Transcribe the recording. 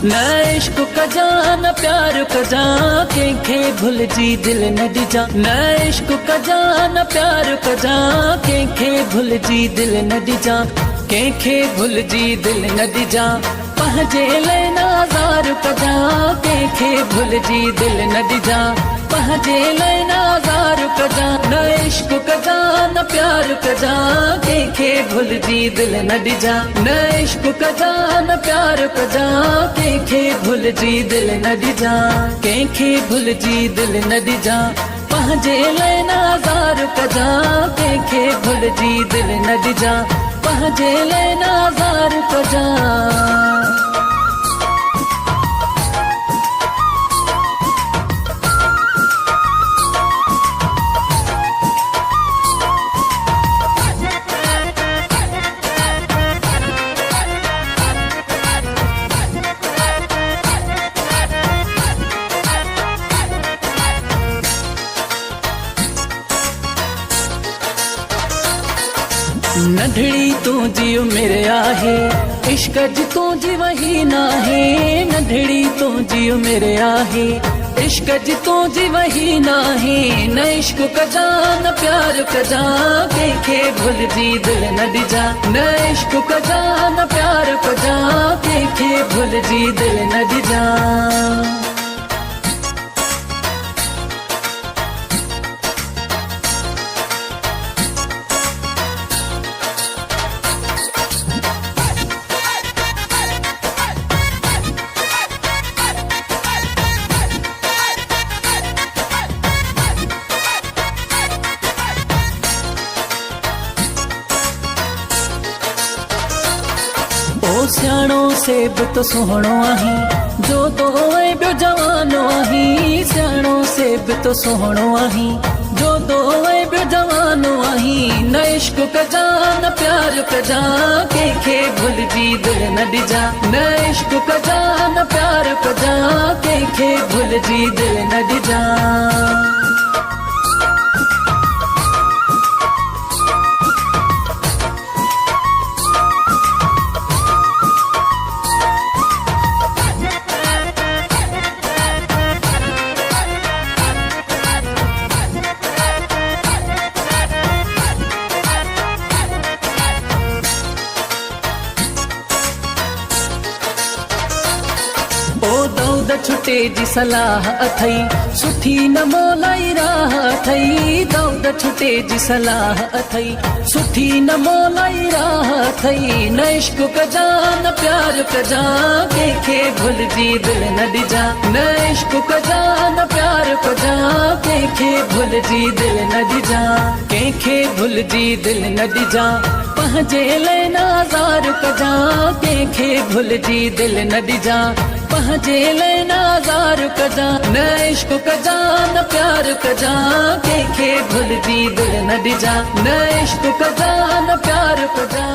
न इश्क कजा न प्यार कजा कंहिंखे भुलिजी दिल न ॾिजां न इश्क कजा न प्यार कजा कंहिंखे भुलिजी दिल न ॾिजां कंहिंखे भुलिजी दिल न ॾिजां पंहिंजे लाइ नाज़ार कजा कंहिंखे भुलिजी दिल न ॾिजां पंहिंजे लाइ नाज़ार कजा न इश्क कजा न प्यार कजा कंहिंखे भुलिजी दिल न ॾिजां न इश्क कजा न प्यार कजा कंहिंखे भुलिजी दिल न ॾिजां कंहिंखे भुलिजी दिल न ॾिजां पंहिंजे लाइ नाज़ार कजा कंहिंखे भुलिजी दिल न ॾिजां पंहिंजे लाइ नाज़ार कजा नंढड़ी तुंहिंजी उमिरि आहे इश्क जी तुंहिंजी वही नाहे नंढड़ी तुंहिंजी उमिरि आहे इश्क जी तुंहिंजी वही नाहे न इश्क कजा न प्यार कजा कंहिंखे भुलिजी दिल न ॾिजां न इश्क कजा न प्यार कजा कंहिंखे भुलिजी दिल न ॾिजां ओ सियाणो से बि तो सुहिणो आहीं जो तो ऐं ॿियो जवानो आहीं सियाणो से बि तो सुहिणो आहीं जो तो ऐं ॿियो जवानो आहीं न इश्क कजा न प्यार कजा कंहिंखे भुलिजी दिल न ॾिजां न इश्क कजा न प्यार कजा कंहिंखे भुलिजी दिल न ॾिजां छुटे जी सलाह अथई सुठी न मोलाई राह अथई दौद छुटे जी सलाह अथई सुठी न मोलाई राह अथई न इश्क कजा न प्यार कजा कंहिंखे भुलिजी दिल न ॾिजां न इश्क कजा न प्यार कजा कंहिंखे भुलिजी दिल न ॾिजां कंहिंखे भुलिजी दिल न ॾिजां पंहिंजे लाइ नाज़ार कजा कंहिंखे भुलिजी दिल न ॾिजां पंहिंजे लाइ नाज़ार कजा न इश्क कजा न प्यार कजा कंहिंखे भुलिजी दिल न ॾिजां न इश्क कजा न प्यार कजा